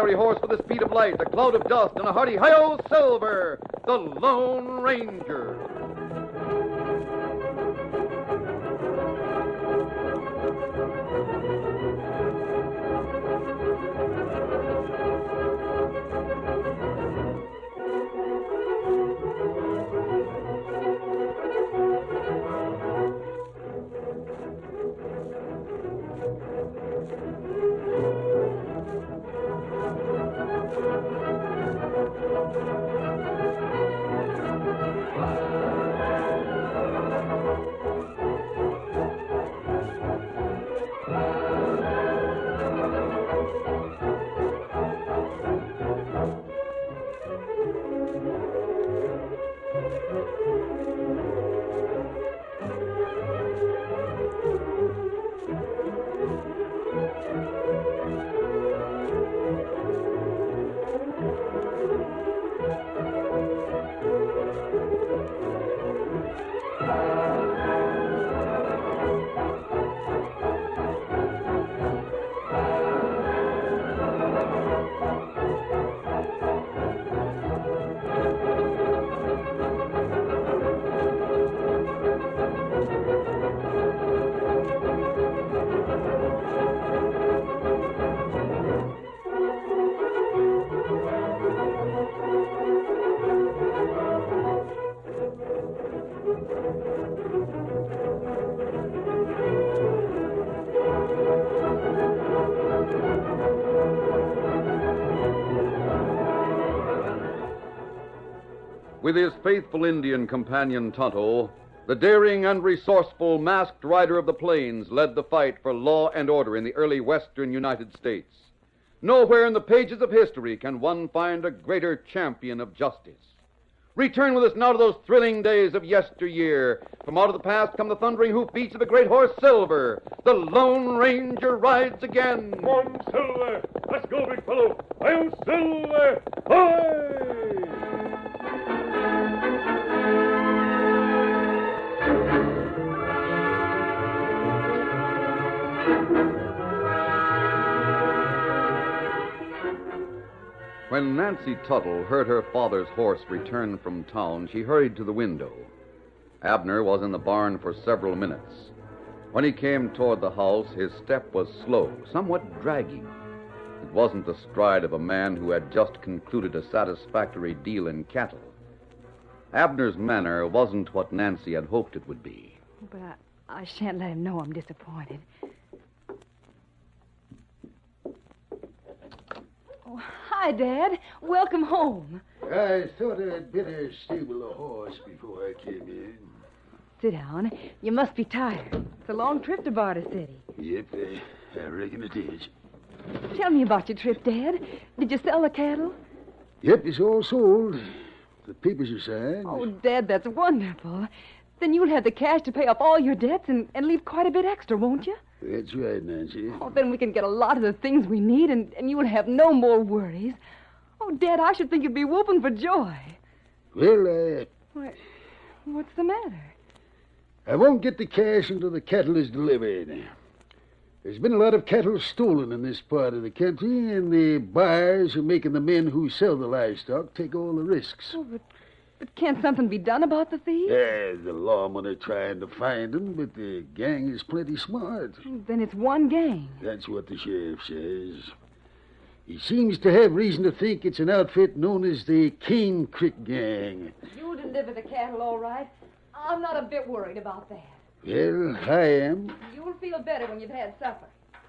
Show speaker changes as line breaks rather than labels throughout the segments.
fiery horse with the speed of light, a cloud of dust, and a hearty hi-yo Silver, the Lone Ranger. With his faithful Indian companion Tonto, the daring and resourceful masked rider of the plains led the fight for law and order in the early western United States. Nowhere in the pages of history can one find a greater champion of justice. Return with us now to those thrilling days of yesteryear. From out of the past come the thundering hoofbeats of the great horse Silver. The Lone Ranger rides again.
Come on, Silver. Let's go, big fellow. Hi-yo, Silver. Hi!
When Nancy Tuttle heard her father's horse return from town, she hurried to the window. Abner was in the barn for several minutes. When he came toward the house, his step was slow, somewhat dragging. It wasn't the stride of a man who had just concluded a satisfactory deal in cattle. Abner's manner wasn't what Nancy had hoped it would be.
But I shan't let him know I'm disappointed. Oh, hi, Dad. Welcome home.
I thought I'd better stable the horse before I came in.
Sit down. You must be tired. It's a long trip to Barter City.
Yep, I reckon it is.
Tell me about your trip, Dad. Did you sell the cattle?
Yep, it's all sold. The papers are signed.
Oh, Dad, that's wonderful. Then you'll have the cash to pay off all your debts and leave quite a bit extra, won't you?
That's right, Nancy.
Oh, then we can get a lot of the things we need, and you will have no more worries. Oh, Dad, I should think you'd be whooping for joy.
Well,
What's the matter?
I won't get the cash until the cattle is delivered. There's been a lot of cattle stolen in this part of the country, and the buyers are making the men who sell the livestock take all the risks.
Oh, but can't something be done about the thieves?
The lawmen are trying to find them, but the gang is plenty smart.
Then it's one gang.
That's what the sheriff says. He seems to have reason to think it's an outfit known as the Cane Creek Gang.
You'll deliver the cattle all right. I'm not a bit worried about that.
Well, I am.
You'll feel better when you've had supper.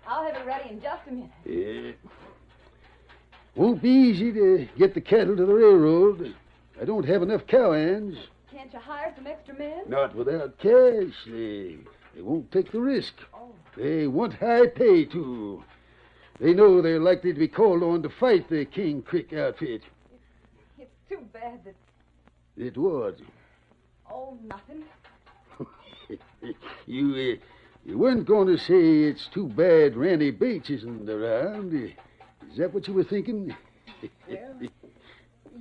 I'll have it ready in just a minute.
Yeah. Won't be easy to get the cattle to the railroad. I don't have enough cowhands.
Can't you hire some extra men?
Not without cash. They won't take the risk.
Oh.
They want high pay, too. They know they're likely to be called on to fight the Cane Creek outfit.
It's too bad that...
It was.
Oh, nothing.
You weren't going to say it's too bad Randy Bates isn't around. Is that what you were thinking?
Well,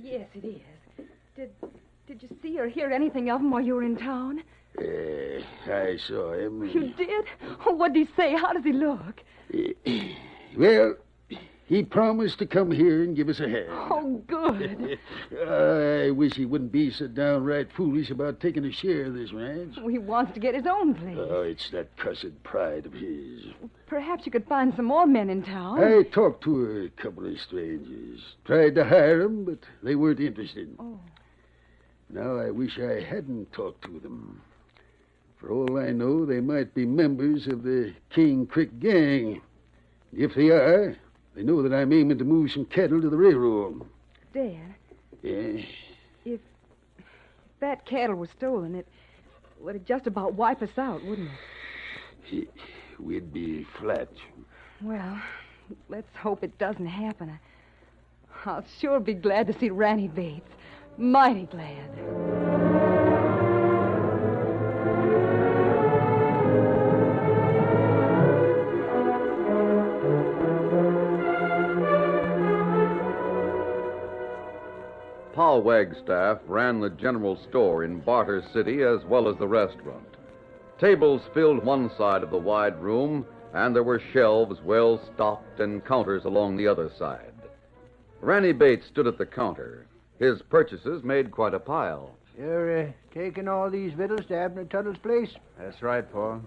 yes, it is. Did you see or hear anything of him while you were in town?
I saw him.
You did? Oh, what did he say? How does he look?
Well, He promised to come here and give us a hand.
Oh, good.
I wish he wouldn't be so downright foolish about taking a share of this ranch.
He wants to get his own place.
Oh, it's that cussed pride of his.
Perhaps you could find some more men in town.
I talked to a couple of strangers. Tried to hire them, but they weren't interested.
Oh.
Now I wish I hadn't talked to them. For all I know, they might be members of the Cane Creek Gang. If they are, they know that I'm aiming to move some cattle to the railroad.
Dad,
Yeah?
if that cattle was stolen, it would just about wipe us out, wouldn't it?
We'd be flat.
Well, let's hope it doesn't happen. I'll sure be glad to see Ranny Bates. Mighty glad.
Pa Wagstaff ran the general store in Barter City as well as the restaurant. Tables filled one side of the wide room, and there were shelves well stocked and counters along the other side. Ranny Bates stood at the counter. His purchases made quite a pile.
You're taking all these victuals to Abner Tuttle's place?
That's right, Paul.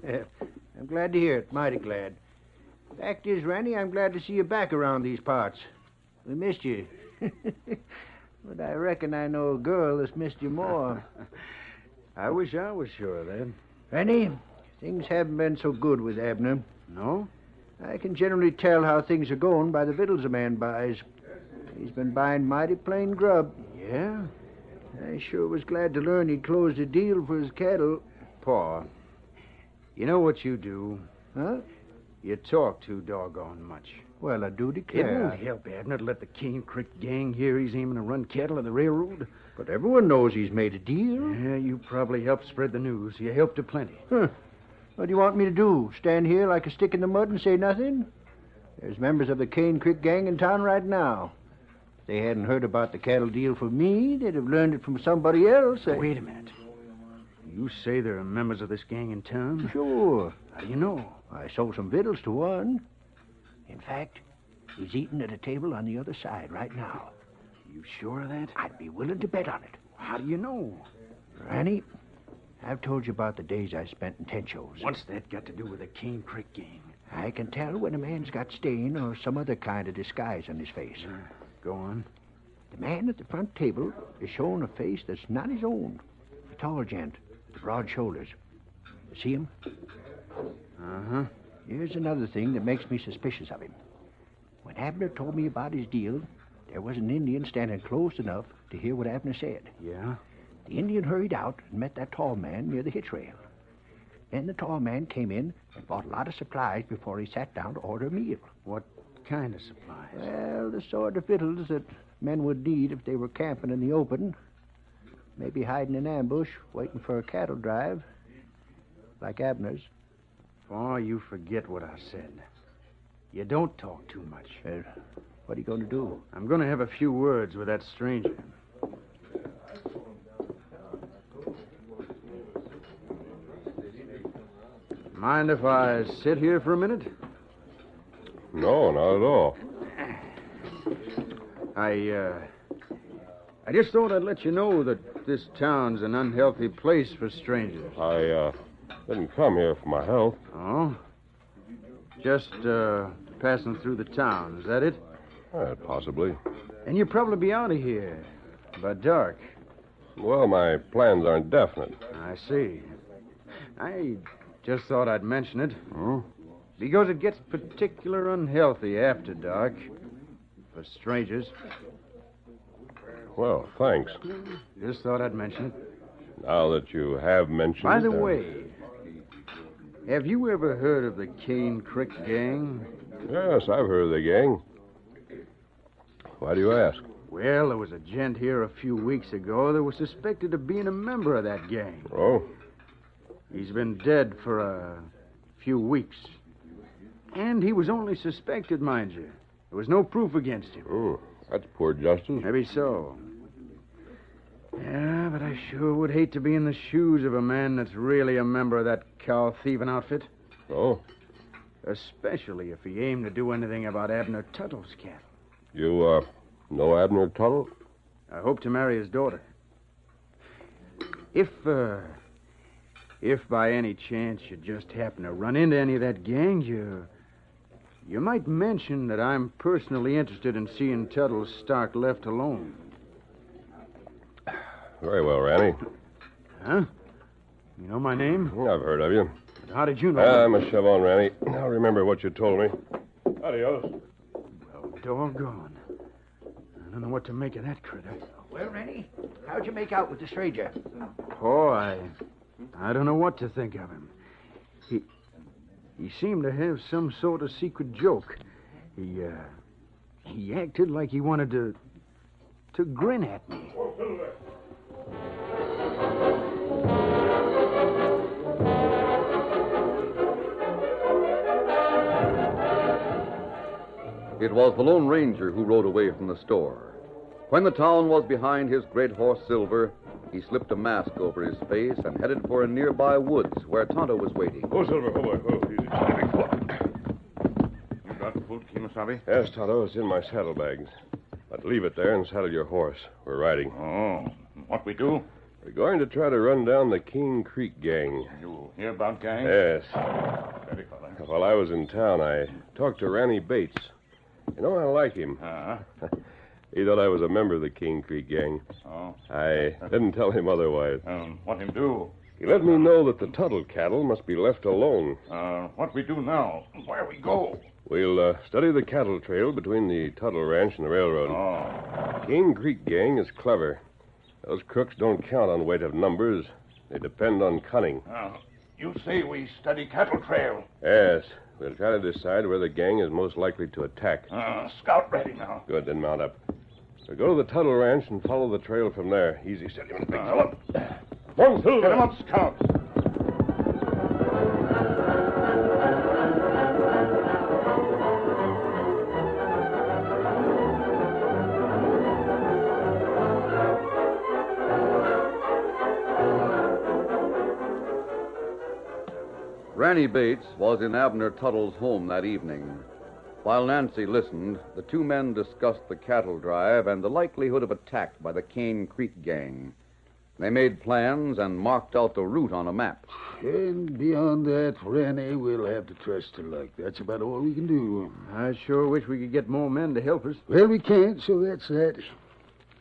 I'm glad to hear it, mighty glad. Fact is, Randy, I'm glad to see you back around these parts. We missed you. But I reckon I know a girl that's missed you more.
I wish I was sure of that.
Randy, things haven't been so good with Abner.
No?
I can generally tell how things are going by the victuals a man buys. He's been buying mighty plain grub.
Yeah?
I sure was glad to learn he'd closed a deal for his cattle.
Paul, you know what you do?
Huh?
You talk too doggone much.
Well, I do
It
declare.
won't help Abner to let the Cane Creek Gang hear he's aiming to run cattle to the railroad.
But everyone knows he's made a deal.
Yeah, you probably helped spread the news. You helped her plenty.
Huh. What do you want me to do? Stand here like a stick in the mud and say nothing? There's members of the Cane Creek Gang in town right now. If they hadn't heard about the cattle deal from me, they'd have learned it from somebody else.
Wait a minute. You say there are members of this gang in town?
Sure.
How do you know?
I sold some victuals to one. In fact, he's eating at a table on the other side right now.
You sure of that?
I'd be willing to bet on it.
How do you know?
Ranny, I've told you about the days I spent in tent shows.
What's that got to do with the Cane Creek Gang?
I can tell when a man's got stain or some other kind of disguise on his face.
Go on.
The man at the front table is showing a face that's not his own. A tall gent with broad shoulders. See him?
Uh-huh.
Here's another thing that makes me suspicious of him. When Abner told me about his deal, there was an Indian standing close enough to hear what Abner said.
Yeah?
The Indian hurried out and met that tall man near the hitch rail. Then the tall man came in and bought a lot of supplies before he sat down to order a meal.
What kind of supplies?
Well, the sort of victuals that men would need if they were camping in the open. Maybe hiding in ambush, waiting for a cattle drive. Like Abner's.
Oh, you forget what I said. You don't talk too much.
What are you going to do?
I'm going to have a few words with that stranger. Mind if I sit here for a minute?
No, not at all.
I just thought I'd let you know that this town's an unhealthy place for strangers.
I didn't come here for my health.
Oh? Just, passing through the town, is that it?
Possibly.
And you'll probably be out of here by dark.
Well, my plans aren't definite.
I see. I just thought I'd mention it.
Hmm?
Because it gets particular unhealthy after dark. For strangers.
Well, thanks.
Just thought I'd mention it.
Now that you have mentioned
By the
it,
way, have you ever heard of the Cane Creek Gang?
Yes, I've heard of the gang. Why do you ask?
Well, there was a gent here a few weeks ago that was suspected of being a member of that gang.
Oh?
He's been dead for a few weeks. And he was only suspected, mind you. There was no proof against him.
Oh, that's poor justice.
Maybe so. Yeah, but I sure would hate to be in the shoes of a man that's really a member of that cow-thieving outfit.
Oh?
Especially if he aimed to do anything about Abner Tuttle's cattle.
You, know Abner Tuttle?
I hope to marry his daughter. If by any chance you just happen to run into any of that gang, you might mention that I'm personally interested in seeing Tuttle's stock left alone.
Very well, Ranny.
Huh? You know my name?
I've heard of you.
How did you know?
I'm a shove on, Ranny. I'll remember what you told me.
Adios.
Well, doggone. I don't know what to make of that critter.
Well, Rennie, how'd you make out with the stranger?
Oh, I don't know what to think of him. He seemed to have some sort of secret joke. He acted like he wanted to grin at me.
It was the Lone Ranger who rode away from the store. When the town was behind his great horse Silver, he slipped a mask over his face and headed for a nearby woods where Tonto was waiting.
Oh, Silver, oh, boy, oh, easy. Big fella. You got the food, Kemosabe?
Yes, Tonto, it's in my saddlebags. But leave it there and saddle your horse. We're riding.
Oh, what we do?
We're going to try to run down the Cane Creek gang.
You hear about gang?
Yes.
Steady, fella.
While I was in town, I talked to Ranny Bates. You know, I like him.
Uh-huh.
He thought I was a member of the Cane Creek gang.
Oh.
I didn't tell him otherwise.
What him do?
He let me know that the Tuttle cattle must be left alone.
What we do now? Where we go?
We'll study the cattle trail between the Tuttle Ranch and the railroad.
Oh.
Cane Creek gang is clever. Those crooks don't count on weight of numbers. They depend on cunning.
You say we study cattle trail.
Yes. We'll try to decide where the gang is most likely to attack.
Scout ready now.
Good, then mount up. We'll go to the Tuttle Ranch and follow the trail from there. Easy, steady, big fella.
One Silver. Get him up, Scout.
Ranny Bates was in Abner Tuttle's home that evening. While Nancy listened, the two men discussed the cattle drive and the likelihood of attack by the Cane Creek gang. They made plans and marked out the route on a map.
And beyond that, Ranny, we'll have to trust to luck. That's about all we can do.
I sure wish we could get more men to help us.
Well, we can't, so that's that.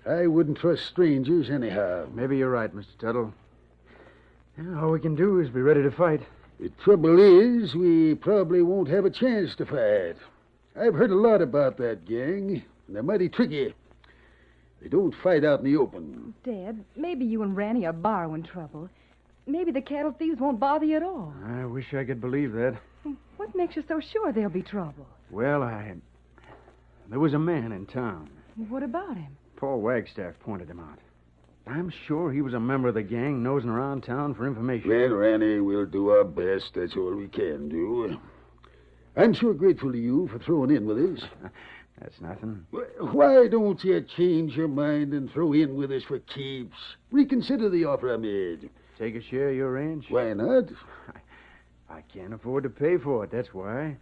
I wouldn't trust strangers anyhow.
Maybe you're right, Mr. Tuttle. Yeah, all we can do is be ready to fight.
The trouble is, we probably won't have a chance to fight. I've heard a lot about that gang, and they're mighty tricky. They don't fight out in the open.
Dad, maybe you and Ranny are borrowing trouble. Maybe the cattle thieves won't bother you at all.
I wish I could believe that.
What makes you so sure there'll be trouble?
Well, there was a man in town.
What about him?
Paul Wagstaff pointed him out. I'm sure he was a member of the gang nosing around town for information.
Well, Ranny, we'll do our best. That's all we can do. I'm sure grateful to you for throwing in with us.
That's nothing.
Why don't you change your mind and throw in with us for keeps? Reconsider the offer I made.
Take a share of your ranch?
Why not?
I can't afford to pay for it, that's why.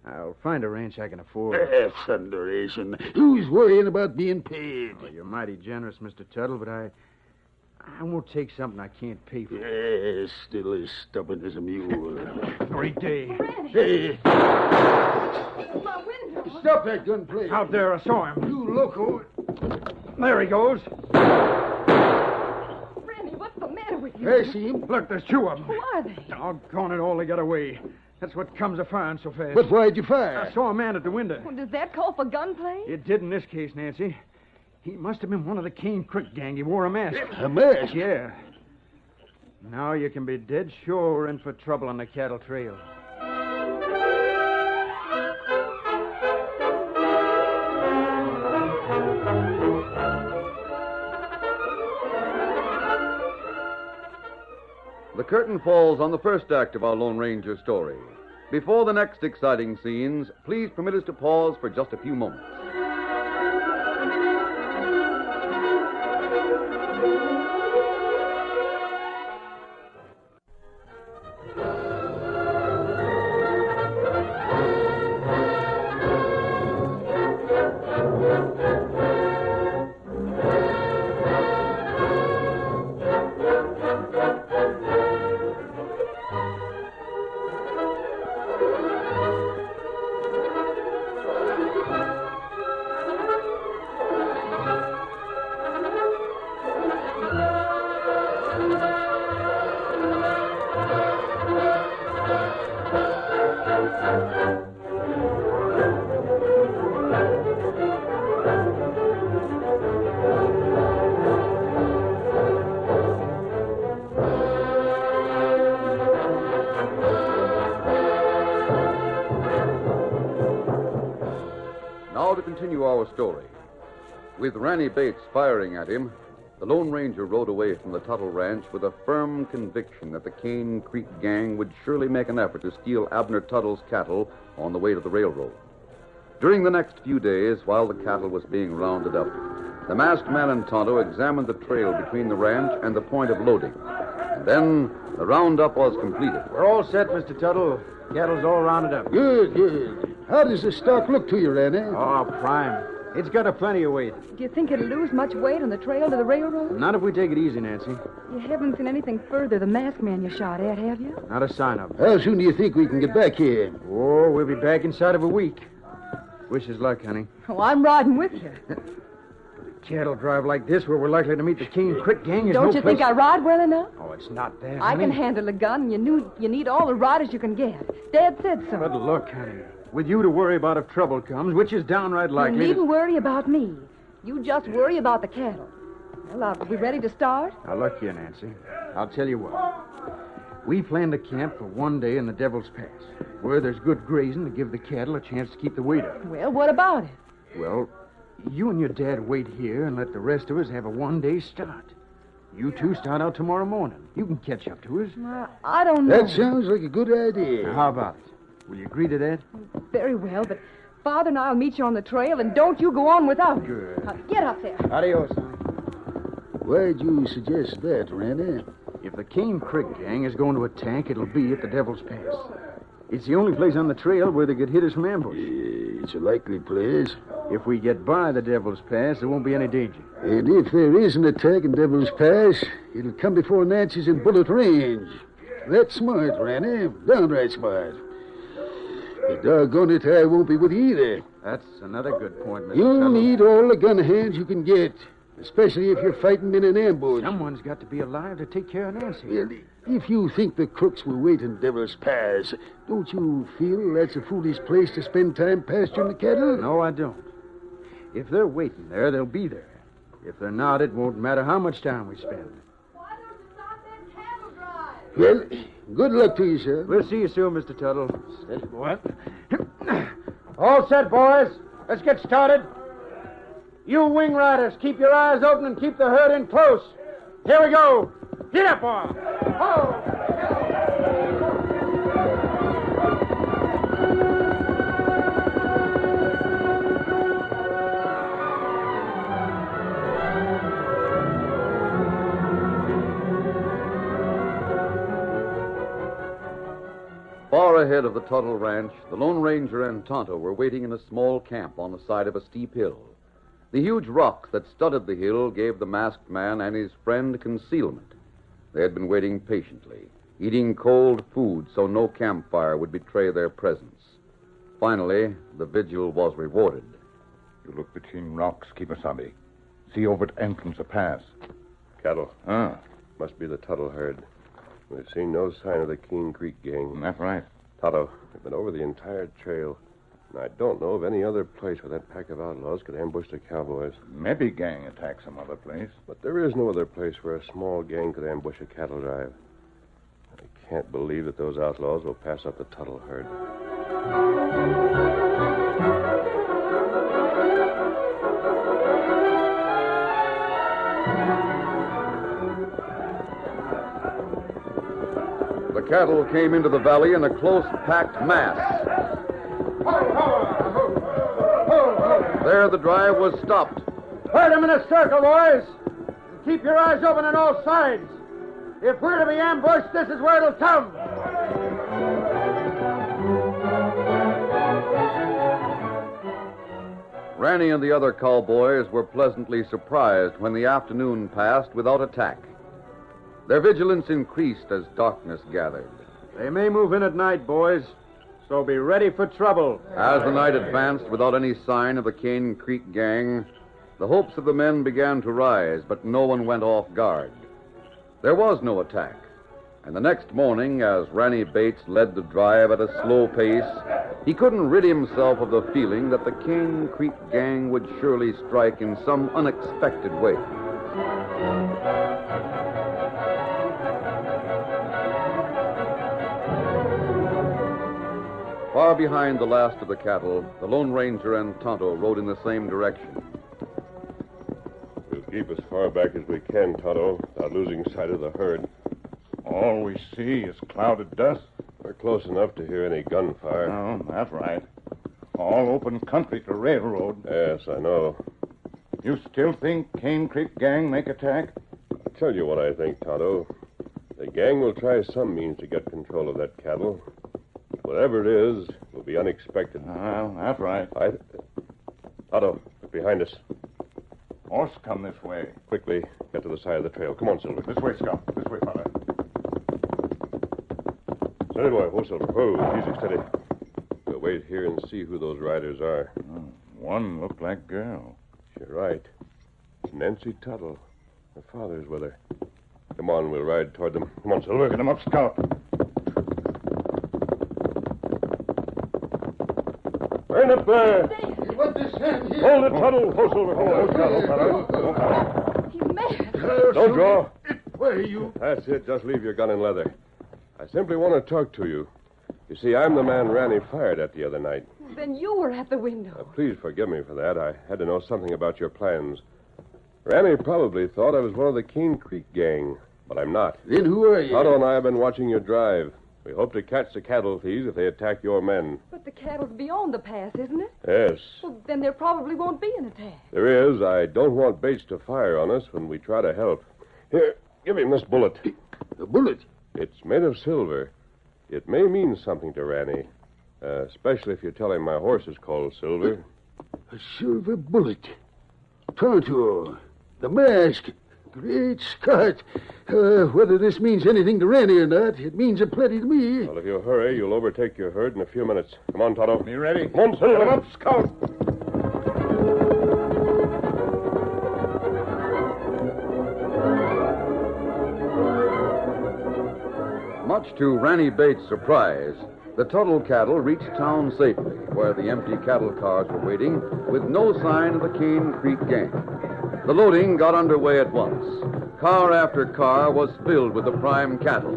I'll find a ranch I can afford.
Thunderation. Who's worrying about being paid?
Oh, you're mighty generous, Mr. Tuttle, but I won't take something I can't pay for.
Yes, still as stubborn as a mule.
Great day.
Ranny!
Hey,
My window!
stop that gunplay.
Out there, I saw him.
You loco.
There he goes.
Ranny, what's the matter with you?
I see him.
Look, there's two of them.
Who are they?
Doggone it all, they got away. That's what comes of firing so fast.
But why'd you fire?
I saw a man at the window.
Well, does that call for gunplay?
It did in this case, Nancy. He must have been one of the Cane Creek gang. He wore a mask.
A mask?
Yeah. Now you can be dead sure we're in for trouble on the cattle trail.
The curtain falls on the first act of our Lone Ranger story. Before the next exciting scenes, please permit us to pause for just a few moments. Now to continue our story. With Ranny Bates firing at him, the Lone Ranger rode away from the Tuttle Ranch with a firm conviction that the Cane Creek gang would surely make an effort to steal Abner Tuttle's cattle on the way to the railroad. During the next few days, while the cattle was being rounded up, the masked man and Tonto examined the trail between the ranch and the point of loading. And then the roundup was completed.
We're all set, Mr. Tuttle. Cattle's all rounded up.
Good, good. How does the stock look to you, Ranny?
Oh, prime. It's got a plenty of weight.
Do you think it'll lose much weight on the trail to the railroad?
Not if we take it easy, Nancy.
You haven't seen anything further the masked man you shot at, have you?
Not a sign of it.
How soon do you think we can get back here?
Oh, we'll be back inside of a week. Wish us luck, honey.
Oh, I'm riding with you.
Cattle drive like this where we're likely to meet the Cane Creek gang is
Don't
no
you
place...
think I ride well enough?
Oh, it's not that,
I
honey.
can handle a gun. You need all the riders you can get. Dad said so.
But look, honey, with you to worry about if trouble comes, which is downright
You
likely...
needn't worry about me. You just worry about the cattle. Well, are we ready to start?
Now, look here, Nancy. I'll tell you what. We planned a camp for one day in the Devil's Pass, where there's good grazing to give the cattle a chance to keep the weight up.
Well, what about it?
Well, you and your dad wait here and let the rest of us have a one-day start. You two start out tomorrow morning. You can catch up to us.
I don't know.
That sounds like a good idea.
Now, how about it? Will you agree to that?
Very well, but Father and I'll meet you on the trail, and don't you go on without me.
Good.
Now, get up there.
Adios, honey.
Why'd you suggest that, Randy?
If the Cane Creek gang is going to attack, it'll be at the Devil's Pass. It's the only place on the trail where they could hit us from ambush.
It's a likely place.
If we get by the Devil's Pass, there won't be any danger.
And if there is an attack in Devil's Pass, it'll come before Nancy's in bullet range. That's smart, Randy. Downright smart. But doggone it, I won't be with you either.
That's another good point, Mr.
You'll
Tuttle.
need all the gun hands you can get, especially if you're fighting in an ambush.
Someone's got to be alive to take care of Nancy.
Well, if you think the crooks will wait in Devil's Pass, don't you feel that's a foolish place to spend time pasturing the cattle?
No, I don't. If they're waiting there, they'll be there. If they're not, it won't matter how much time we spend.
Why don't you stop that cattle drive?
Well, good luck to you, sir.
We'll see you soon, Mr. Tuttle. Steady, boy. All set, boys. Let's get started. You wing riders, keep your eyes open and keep the herd in close. Here we go. Get up, boy. Ho!
Far ahead of the Tuttle Ranch, the Lone Ranger and Tonto were waiting in a small camp on the side of a steep hill. The huge rocks that studded the hill gave the masked man and his friend concealment. They had been waiting patiently, eating cold food so no campfire would betray their presence. Finally, the vigil was rewarded.
You look between rocks, Kemosabe. See over at entrance of pass.
Cattle.
Ah,
Must be the Tuttle herd. We've seen no sign of the Cane Creek gang.
that's right.
Tonto, we've been over the entire trail, and I don't know of any other place where that pack of outlaws could ambush the cowboys.
Maybe gang attack some other place.
But there is no other place where a small gang could ambush a cattle drive. I can't believe that those outlaws will pass up the Tuttle herd.
The cattle came into the valley in a close packed mass. There the drive was stopped.
Herd them in a circle, boys. Keep your eyes open on all sides. If we're to be ambushed, this is where it'll come.
Ranny and the other cowboys were pleasantly surprised when the afternoon passed without attack. Their vigilance increased as darkness gathered.
They may move in at night, boys, so be ready for trouble.
As the night advanced without any sign of the Cane Creek gang, the hopes of the men began to rise, but no one went off guard. There was no attack. And the next morning, as Ranny Bates led the drive at a slow pace, he couldn't rid himself of the feeling that the Cane Creek gang would surely strike in some unexpected way. Far behind the last of the cattle, the Lone Ranger and Tonto rode in the same direction.
We'll keep as far back as we can, Tonto, without losing sight of the herd.
All we see is clouded dust.
We're close enough to hear any gunfire.
Oh, that's right. All open country to railroad.
Yes, I know.
You still think Cane Creek gang make attack?
I'll tell you what I think, Tonto. The gang will try some means to get control of that cattle. Whatever it is, will be unexpected.
Well, that's right.
Tonto, look behind us.
Horse come this way.
Quickly, get to the side of the trail. Come on, Silver.
This way, Scout. This way, fella.
Steady, boy. Whoa, Silver. Whoa, easy, steady. We'll wait here and see who those riders are.
One looked like girl.
You're right. Nancy Tuttle. Her father's with her. Come on, we'll ride toward them. Come on, Silver.
Get him up, Scout.
Turn up there.
What this hand here?
Hold it, Tuttle. Hold, Silver. Hold, fella.
He's mad.
Don't draw.
Where are you?
That's it. Just leave your gun in leather. I simply want to talk to you. You see, I'm the man Ranny fired at the other night.
Then you were at the window.
Please forgive me for that. I had to know something about your plans. Ranny probably thought I was one of the Cane Creek gang, but I'm not.
Then who are you?
Otto and I have been watching your drive. We hope to catch the cattle thieves if they attack your men.
But the cattle's beyond the pass, isn't it?
Yes.
Well, then there probably won't be an attack.
There is. I don't want Bates to fire on us when we try to help. Here, give him this bullet.
A bullet?
It's made of silver. It may mean something to Ranny, especially if you tell him my horse is called Silver.
A silver bullet. Tonto. The mask. Great Scott. Whether this means anything to Ranny or not, it means a plenty to me.
Well, if you hurry, you'll overtake your herd in a few minutes. Come on, Tonto.
Me ready?
Come on, Silver.
Get him up, Scout.
Much to Ranny Bates' surprise, the Tuttle cattle reached town safely, where the empty cattle cars were waiting, with no sign of the Cane Creek gang. The loading got underway at once. Car after car was filled with the prime cattle.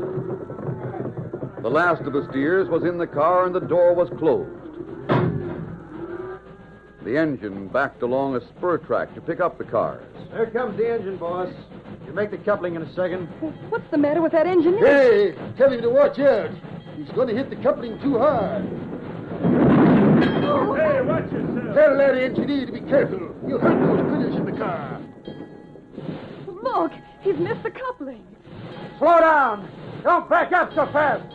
The last of the steers was in the car and the door was closed. The engine backed along a spur track to pick up the cars.
There comes the engine, boss. You make the coupling in a second.
What's the matter with that engineer?
Hey, tell him to watch out. He's going to hit the coupling too hard.
Hey, watch yourself.
Tell that engineer to be careful. You'll hurt those critters in the car.
Look, he's missed the coupling.
Slow down. Don't back up so fast.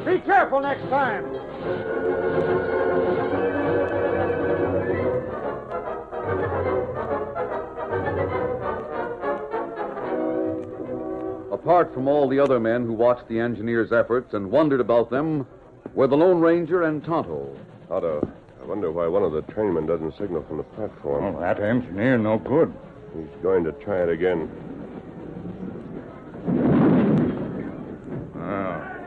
Be careful next time.
Apart from all the other men who watched the engineer's efforts and wondered about them, were the Lone Ranger and Tonto.
Otto, I wonder why one of the trainmen doesn't signal from the platform.
Oh, that engineer no good.
He's going to try it again.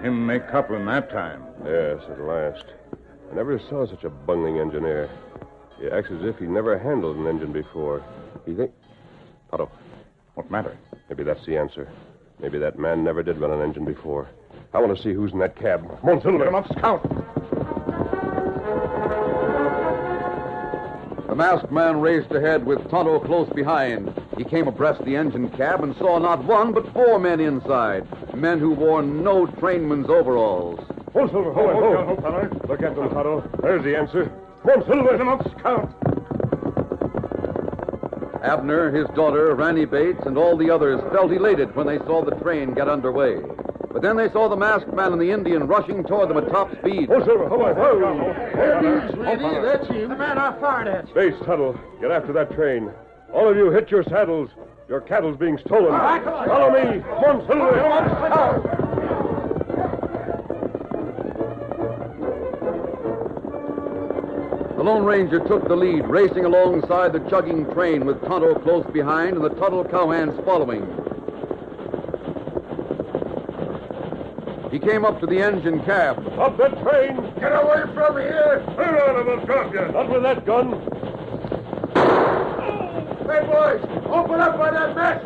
Him make coupling that time.
Yes, at last. I never saw such a bungling engineer. He acts as if he never handled an engine before. He think... Otto.
What matter?
Maybe that's the answer. Maybe that man never did run an engine before. I want to see who's in that cab. Come on, Silver.
Get him up, Scout.
The masked man raced ahead with Tonto close behind. He came abreast the engine cab and saw not one but four men inside. Men who wore no trainman's overalls.
Hold, Silver. Hold,
fella.
Look at them, Otto. There's the answer. Come on, Silver.
Get him up, Scout.
Abner, his daughter, Ranny Bates, and all the others felt elated when they saw the train get underway. But then they saw the masked man and the Indian rushing toward them at top speed.
Oh, Silver. Hold on.
There he is, Ranny. That's him.
The man I fired at.
Bates, Tuttle, get after that train. All of you hit your saddles. Your cattle's being stolen.
right, come on.
Follow me. Come on, Silver. Come on,
The Lone Ranger took the lead, racing alongside the chugging train with Tonto close behind and the Tuttle cowhands following. He came up to the engine cab.
Stop that train!
Get away from here!
Hang on, or we'll drop you. Not with that gun.
Hey, boys, open up by that mess!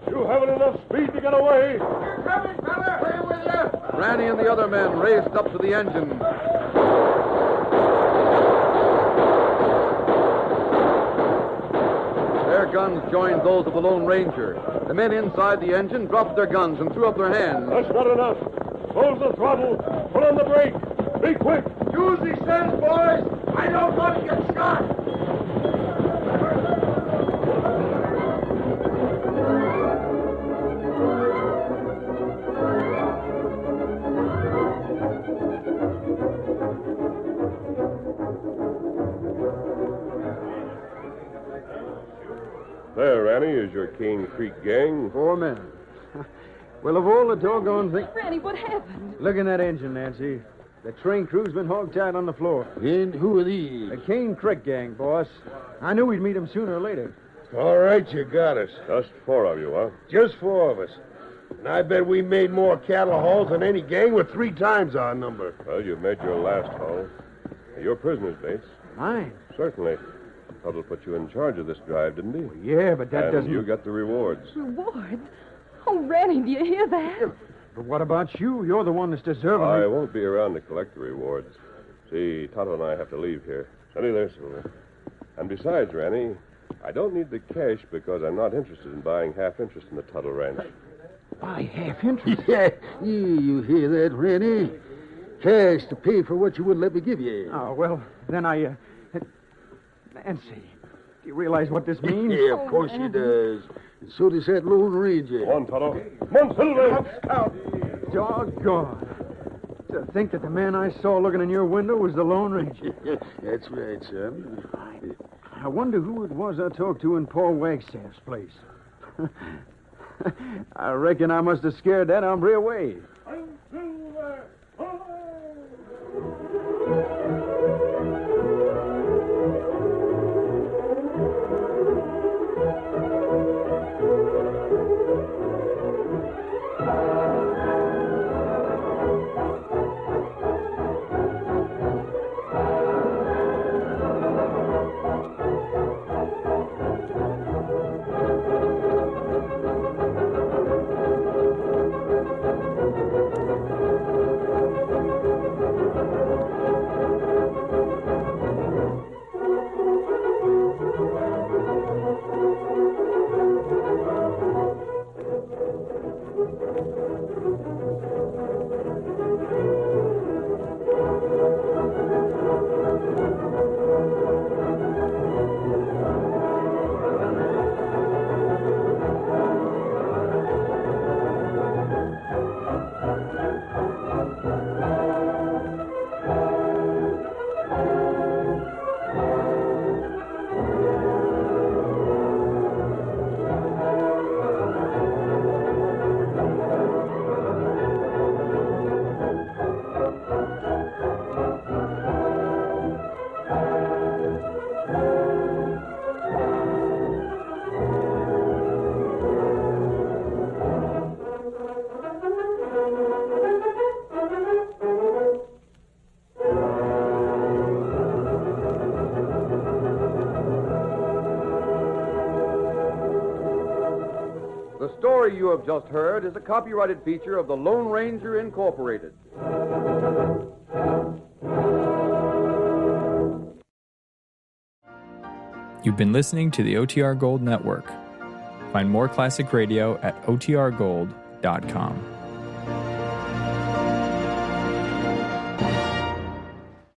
You haven't enough speed to get away.
You're coming, fella! Away with you!
Ranny and the other men raced up to the engine. Their guns joined those of the Lone Ranger. The men inside the engine dropped their guns and threw up their hands.
That's not enough. Close the throttle. Pull on the brake. Be quick.
Use these sense, boys! I don't want to get shot!
There, Ranny, is your Cane Creek gang.
4 men. Well, of all the doggone things...
Ranny, what happened?
Look in that engine, Nancy. The train crew's been hogtied on the floor.
And who are these?
The Cane Creek gang, boss. I knew we'd meet them sooner or later.
All right, you got us.
Just 4 of you, huh?
Just 4 of us. And I bet we made more cattle hauls than any gang with 3 times our number.
Well, you've made your last haul. You're prisoners, Bates.
Mine?
Certainly. Tuttle put you in charge of this drive, didn't he?
Yeah, but that
and
doesn't...
you got the rewards.
Rewards? Oh, Ranny, do you hear that?
But what about you? You're the one that's deserving
I
it.
won't be around to collect the rewards. See, Tonto and I have to leave here. Steady there, Silver. And besides, Ranny, I don't need the cash because I'm not interested in buying half interest in the Tuttle Ranch.
Buy half interest?
Yeah, you hear that, Ranny? Cash to pay for what you wouldn't let me give you.
Oh, well, then I, Nancy, do you realize what this means?
Yeah, of course she does. And so does that Lone Ranger.
Come on, Tonto.
Come on, Silver.
Doggone. To think that the man I saw looking in your window was the Lone Ranger.
That's right, son.
I wonder who it was I talked to in Paul Wagstaff's place. I reckon I must have scared that hombre away.
Silver.
The story you have just heard is a copyrighted feature of the Lone Ranger Incorporated.
You've been listening to the OTR Gold Network. Find more classic radio at otrgold.com.